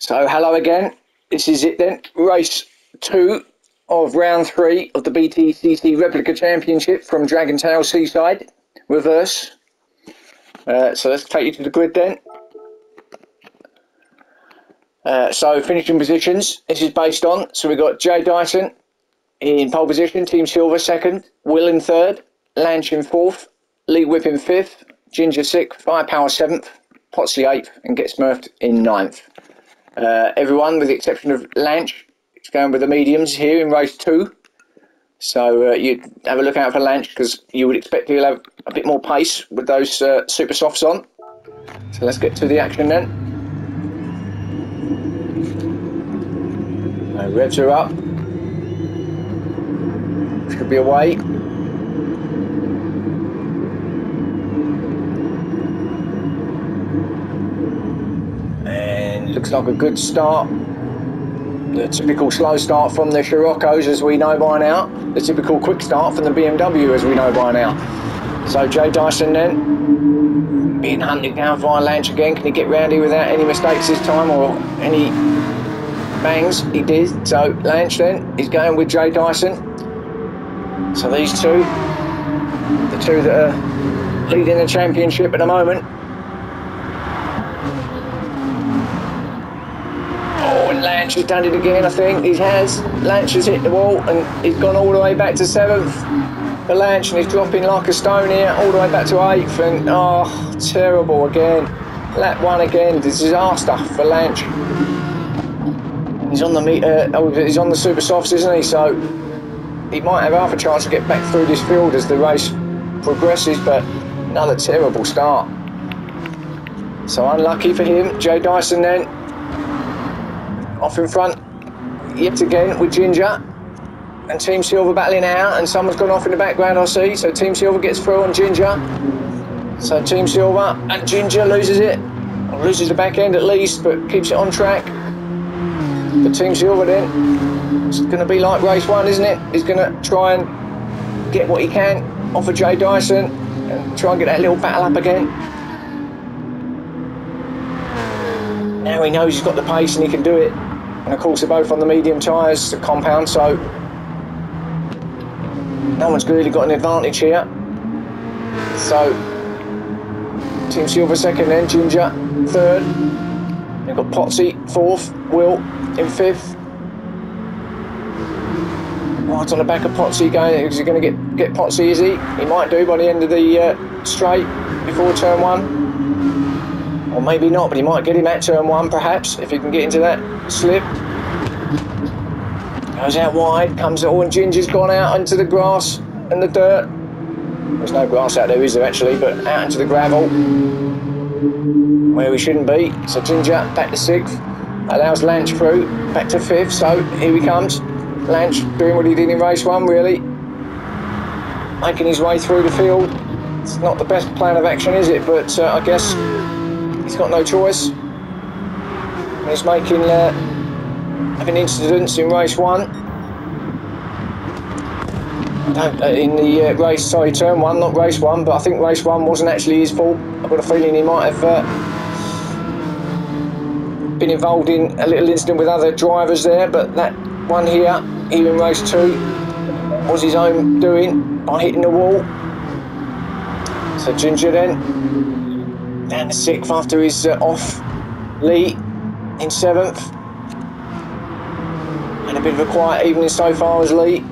So hello again, this is it then, race 2 of round 3 of the BTCC Replica Championship from Dragon Tail Seaside, reverse. So let's take you to the grid then. So finishing positions, this is based on, so we've got Jay Dyson in pole position, Team Silver 2nd, Will in 3rd, Lanch in 4th, Lee Whip in 5th, Ginger 6th, Firepower 7th, Potsley 8th and Get Smurfed in 9th. Everyone, with the exception of Lanch, is going with the mediums here in race 2. So you have a look out for Lanch because you would expect he'll have a bit more pace with those super softs on. So let's get to the action then. Revs are up. Should be away. And looks like a good start. The typical slow start from the Scirocco's as we know by now. The typical quick start from the BMW as we know by now. So Jay Dyson then being hunted down via Lanch again. Can he get round here without any mistakes this time or any bangs? He did. So Lanch then is going with Jay Dyson. So these two, the two that are leading the championship at the moment. Lanch has done it again, I think. He has. Lanch has hit the wall and he's gone all the way back to 7th for Lanch and he's dropping like a stone here, all the way back to 8th. And oh, terrible again. Lap 1 again, disaster for Lanch. He's on the he's on the super softs, isn't he? So he might have half a chance to get back through this field as the race progresses, but another terrible start. So unlucky for him. Jay Dyson then off in front yet again with Ginger and Team Silver battling out, and someone's gone off in the background I see, so Team Silver gets through on Ginger. So Team Silver and Ginger loses it, or loses the back end at least, but keeps it on track. But Team Silver then, it's going to be like race 1, isn't it? He's going to try and get what he can off of Jay Dyson and try and get that little battle up again. Now he knows he's got the pace and he can do it. And of course they're both on the medium tyres, the compound, so no one's really got an advantage here. So Team Silver 2nd then, Ginger 3rd. They've got Potsy 4th, Will in 5th. Right on the back of Potsy going, is he going to get Potsy, is he? He might do by the end of the straight before turn 1. Or maybe not, but he might get him at turn 1 perhaps, if he can get into that slip. Goes out wide, comes all, and Ginger's gone out into the grass and the dirt. There's no grass out there, is there actually, but out into the gravel where we shouldn't be. So Ginger back to 6th, allows Lanch through, back to 5th, so here he comes. Lanch doing what he did in race 1 really, making his way through the field. It's not the best plan of action, is it, but I guess he's got no choice. He's making having incidents in race 1. In the race, sorry, turn 1, not race 1, but I think race 1 wasn't actually his fault. I've got a feeling he might have been involved in a little incident with other drivers there, but that one here in race 2 was his own doing by hitting the wall. So Ginger then down to 6th after his off. Lee in 7th. And a bit of a quiet evening so far as Lee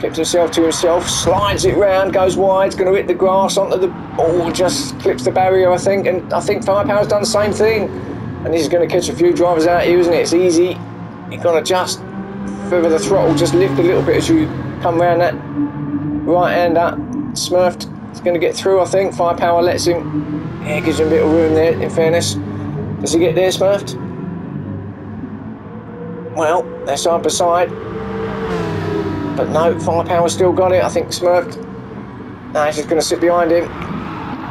kept himself to himself, slides it round, goes wide, going to hit the grass onto the... Oh, just clips the barrier, I think. And I think Firepower's done the same thing. And this is going to catch a few drivers out here, isn't it? It's easy. You've got to just feather the throttle, just lift a little bit as you come round that right-hander. Smurfed is going to get through, I think. Firepower lets him... Yeah, gives him a bit of room there, in fairness. Does he get there, Smurfed? Well, they're side by side. But no, Firepower's still got it. I think Smurfed... No, he's just going to sit behind him.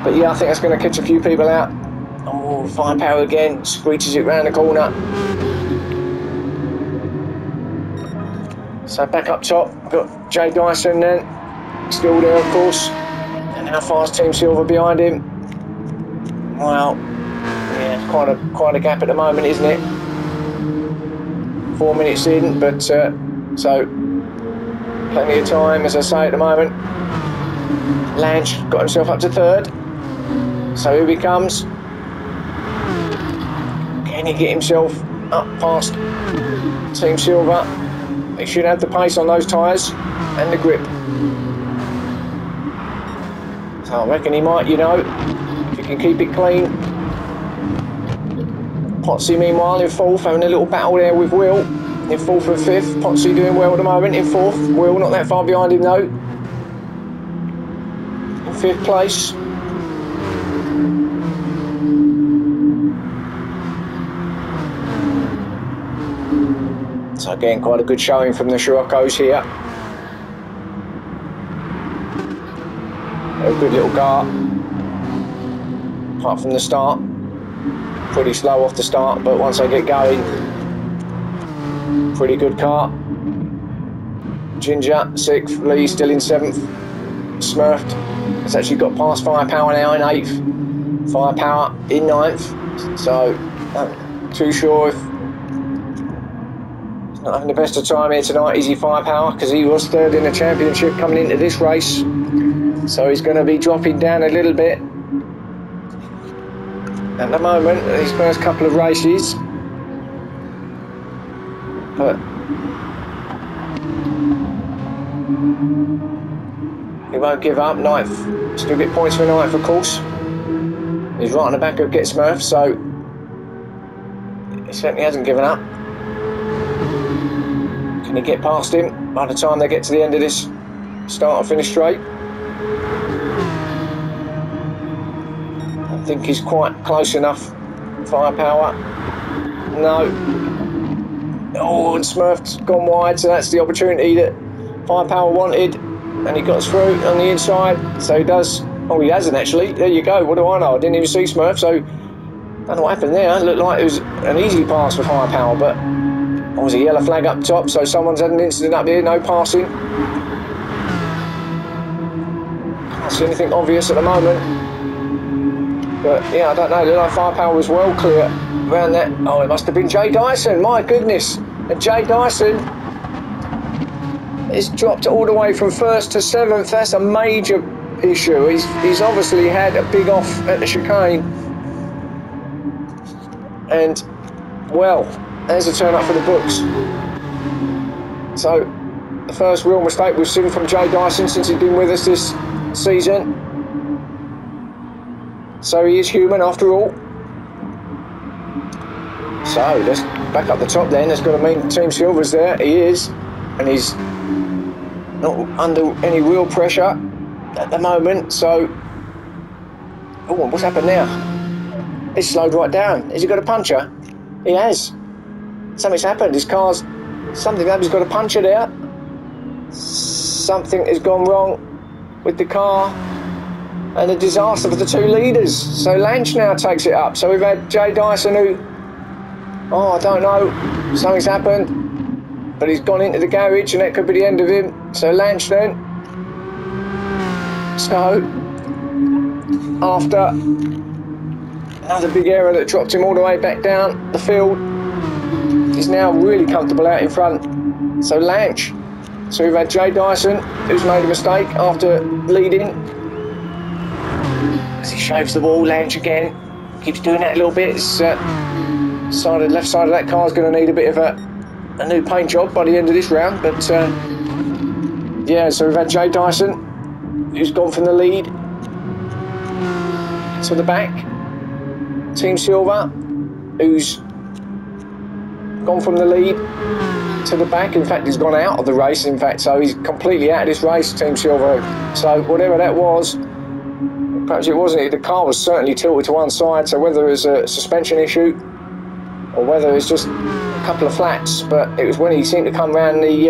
But yeah, I think that's going to catch a few people out. Oh, Firepower again, screeches it round the corner. So back up top, we've got Jay Dyson then, still there of course. And how far's Team Silver behind him? Well, yeah, quite a gap at the moment, isn't it? 4 minutes in, but so plenty of time, as I say, at the moment. Lange got himself up to third, so here he comes. Can he get himself up past Team Silver? He should have the pace on those tyres and the grip. So I reckon he might, you know, if he can keep it clean. Potsy meanwhile in fourth, having a little battle there with Will in fourth and fifth. Potsy doing well at the moment in fourth. Will not that far behind him though. In fifth place. So again, quite a good showing from the Scirocco's here. A good little car. Apart from the start. Pretty slow off the start, but once they get going, pretty good car. Ginger, 6th, Lee still in 7th. Smurfed has actually got past Firepower now in 8th. Firepower in 9th. So, not too sure if he's not having the best of time here tonight, is he, Firepower? Because he was 3rd in the championship coming into this race. So he's going to be dropping down a little bit at the moment, these first couple of races. But he won't give up. 9th, still get points for 9th, of course. He's right on the back of Get Smurf, so he certainly hasn't given up. Can he get past him by the time they get to the end of this start and finish straight? I think he's quite close enough. Firepower, no. Oh, and Smurf's gone wide, so that's the opportunity that Firepower wanted, and he got through on the inside, so he does. Oh, he hasn't actually. There you go. What do I know? I didn't even see Smurf, so I don't know what happened there. It looked like it was an easy pass for Firepower, but there was a yellow flag up top, so someone's had an incident up here. No passing. Can't see anything obvious at the moment. But yeah, I don't know. The like Firepower was well clear around that. Oh, it must have been Jay Dyson. My goodness. And Jay Dyson is dropped all the way from 1st to 7th. That's a major issue. He's obviously had a big off at the chicane. And, well, there's a turn up for the books. So, the first real mistake we've seen from Jay Dyson since he's been with us this season. So he is human after all. So let's back up the top then. That's going to mean Team Silver's there. He is. And he's not under any real pressure at the moment. So, oh, what's happened now? He's slowed right down. Has he got a puncture? He has. Something's happened. His car's, something happened. He's got a puncture there. Something has gone wrong with the car. And a disaster for the 2 leaders. So Lange now takes it up. So we've had Jay Dyson who, oh, I don't know, something's happened. But he's gone into the garage and that could be the end of him. So Lange then. So, after another big error that dropped him all the way back down the field, he's now really comfortable out in front. So Lange. So we've had Jay Dyson, who's made a mistake after leading. As he shaves the wall, Lange again. Keeps doing that a little bit. It's, left side of that car's going to need a bit of a new paint job by the end of this round. But yeah, so we've had Jay Dyson, who's gone from the lead to the back. Team Silver, who's gone from the lead to the back. In fact, he's gone out of the race, in fact, so he's completely out of this race, Team Silver. So whatever that was, perhaps it wasn't, the car was certainly tilted to one side, so whether it was a suspension issue or whether it's just a couple of flats, but it was when he seemed to come round the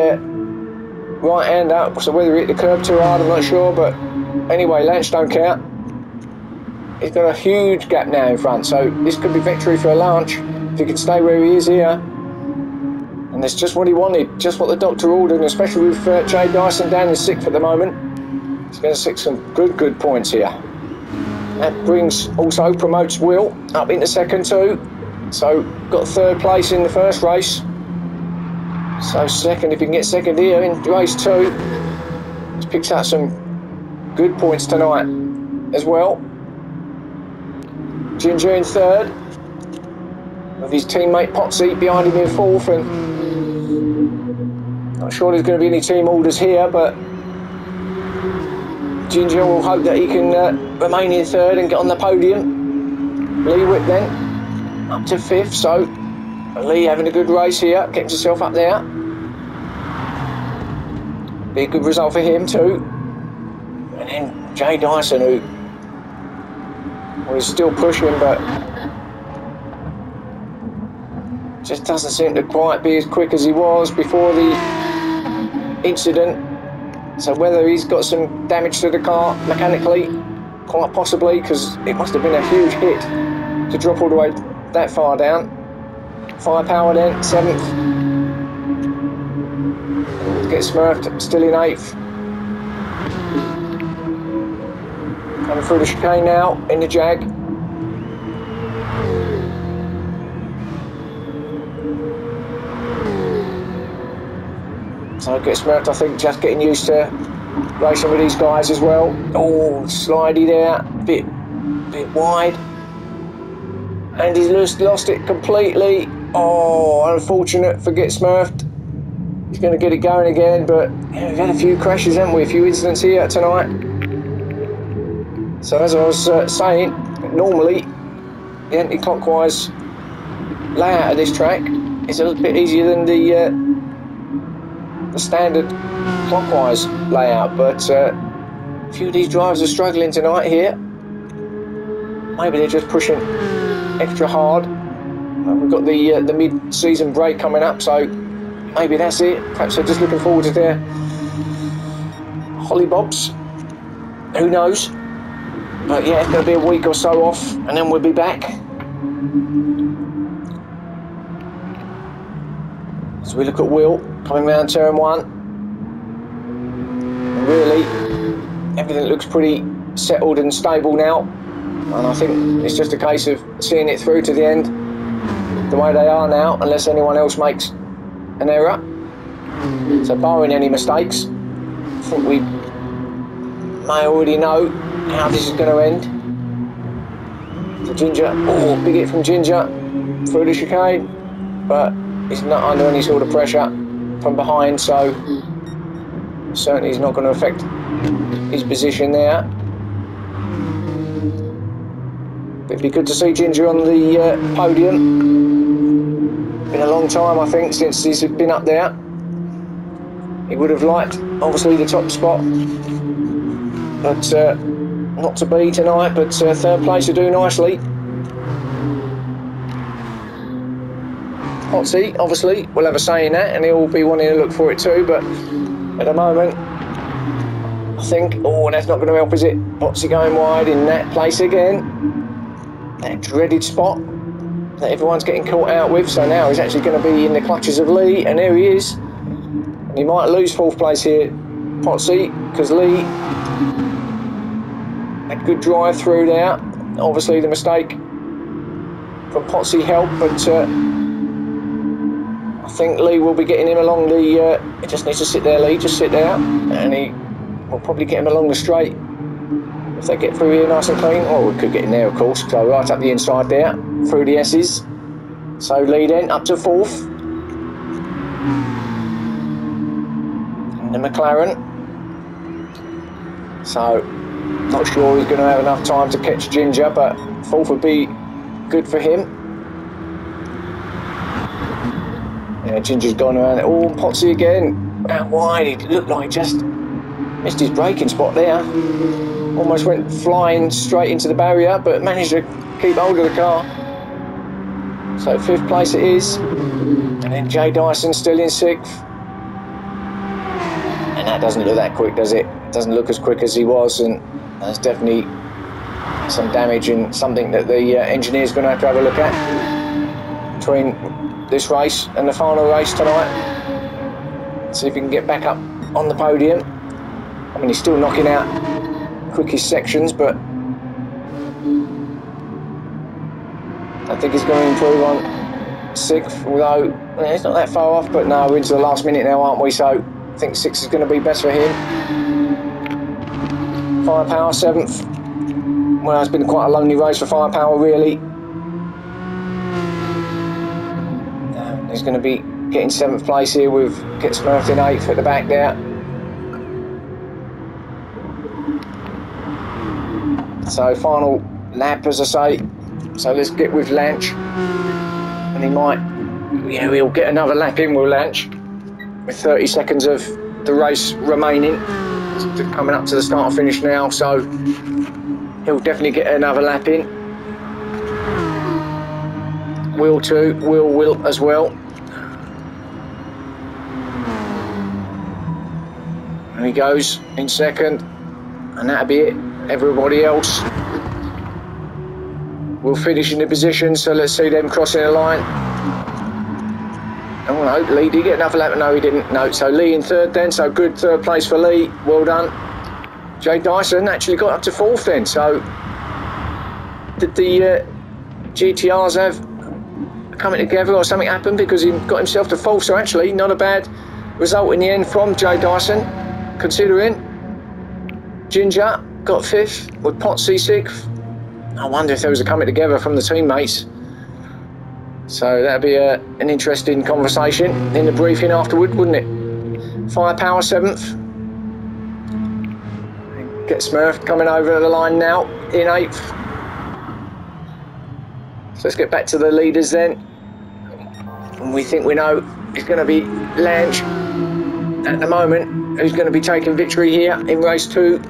right hand up, so whether he hit the curb too hard, I'm not sure, but anyway, Lange don't care. He's got a huge gap now in front, so this could be victory for Lange if he can stay where he is here. And that's just what he wanted, just what the doctor ordered, and especially with Jay Dyson down in 6th at the moment. He's going to stick some good points here. That promotes Will up into 2nd too. So got 3rd place in the first race. So second, if he can get second here in race 2. He's picked up some good points tonight as well. Ginger in 3rd, with his teammate Potsy behind him in 4th, and not sure there's going to be any team orders here, but Ginger will hope that he can remain in 3rd and get on the podium. Lee Whip then up to 5th, so Lee having a good race here, getting himself up there. Be a good result for him too. And then Jay Dyson, who was still pushing, but just doesn't seem to quite be as quick as he was before the incident. So whether he's got some damage to the car mechanically, quite possibly, because it must have been a huge hit to drop all the way that far down. Firepower then, 7th. Get smurfed, still in 8th. Coming through the chicane now, in the Jag. So get smurfed, I think, just getting used to racing with these guys as well. Oh, slidey there, bit wide. And he's lost it completely. Oh, unfortunate for Get Smurfed. He's going to get it going again, but yeah, we've had a few crashes, haven't we? A few incidents here tonight. So as I was saying, normally the anti-clockwise layout of this track is a little bit easier than the standard clockwise layout, but a few of these drivers are struggling tonight here. Maybe they're just pushing extra hard. We've got the mid-season break coming up, so maybe that's it. Perhaps they're just looking forward to their hollybobs. Who knows? But yeah, it's going to be a week or so off, and then we'll be back. So we look at Will coming round turn 1. And really, everything looks pretty settled and stable now. And I think it's just a case of seeing it through to the end the way they are now, unless anyone else makes an error. So barring any mistakes, I think we may already know how this is going to end. So Ginger, oh, big hit from Ginger through the chicane, but he's not under any sort of pressure from behind, so certainly he's not going to affect his position there. It'd be good to see Ginger on the podium. Been a long time, I think, since he's been up there. He would have liked, obviously, the top spot, but not to be tonight. But 3rd place to do nicely. Potsy, obviously, will have a say in that, and he'll be wanting to look for it too. But at the moment, I think, oh, that's not going to help, is it? Potsy going wide in that place again. That dreaded spot that everyone's getting caught out with. So now he's actually going to be in the clutches of Lee, and there he is. And he might lose 4th place here, Potsy, because Lee had good drive through there. Obviously the mistake from Potsy helped, but I think Lee will be getting him along the... he just needs to sit there, Lee, just sit there, and he will probably get him along the straight. If they get through here nice and clean, well, we could get in there, of course, so right up the inside there, through the S's. So Lee then, up to 4th. And the McLaren. So, not sure he's going to have enough time to catch Ginger, but 4th would be good for him. Yeah, Ginger's gone around it. Oh, Potsy again. Out wide, it looked like he just missed his braking spot there. Almost went flying straight into the barrier, but managed to keep hold of the car. So 5th place it is. And then Jay Dyson still in 6th. And that doesn't look that quick, does it? It doesn't look as quick as he was, and there's definitely some damage and something that the engineer's going to have a look at between this race and the final race tonight. See if he can get back up on the podium. I mean, he's still knocking out quickest sections, but I think he's going to improve on 6th, although it's not that far off, but no, we're into the last minute now, aren't we? So I think 6 is going to be better for him. Firepower 7th. Well, it's been quite a lonely race for Firepower, really. He's going to be getting 7th place here with Get Smurfed in 8th at the back there. So final lap, as I say. So let's get with Lanch. And he might, yeah, we'll get another lap in, will Lanch, with 30 seconds of the race remaining. Coming up to the start and finish now, so he'll definitely get another lap in. Will too, will as well. And he goes in 2nd, and that'll be it. Everybody else will finish in the position, so let's see them crossing the line. Oh no, Lee, did he get another lap? No, he didn't. No, so Lee in 3rd then, so good 3rd place for Lee, well done. Jay Dyson actually got up to 4th then, so did the GTRs have coming together or something happened, because he got himself to 4th, so actually not a bad result in the end from Jay Dyson, considering. Ginger got 5th with Potsy 6th. I wonder if there was a coming together from the teammates. So that'd be an interesting conversation in the briefing afterward, wouldn't it? Firepower 7th. Get Smurfed coming over the line now in 8th. So let's get back to the leaders then. And we think we know it's going to be Lange at the moment who's going to be taking victory here in race 2.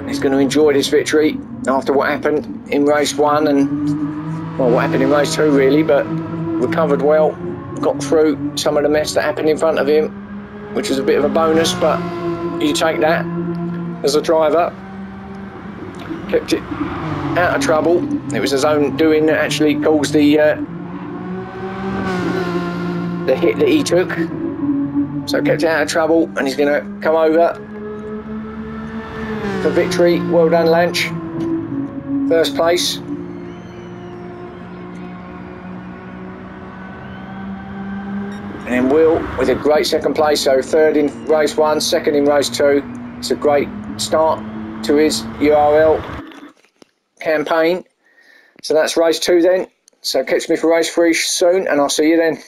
He's going to enjoy this victory after what happened in race 1 and, well, what happened in race 2 really, but recovered well, got through some of the mess that happened in front of him, which was a bit of a bonus, but you take that as a driver. Kept it out of trouble. It was his own doing that actually caused the hit that he took. So kept it out of trouble, and he's going to come over for victory. Well done, Lanch. 1st place. And then Will with a great 2nd place, so 3rd in race 1, 2nd in race 2. It's a great start to his URL campaign. So that's race 2 then. So catch me for race 3 soon, and I'll see you then.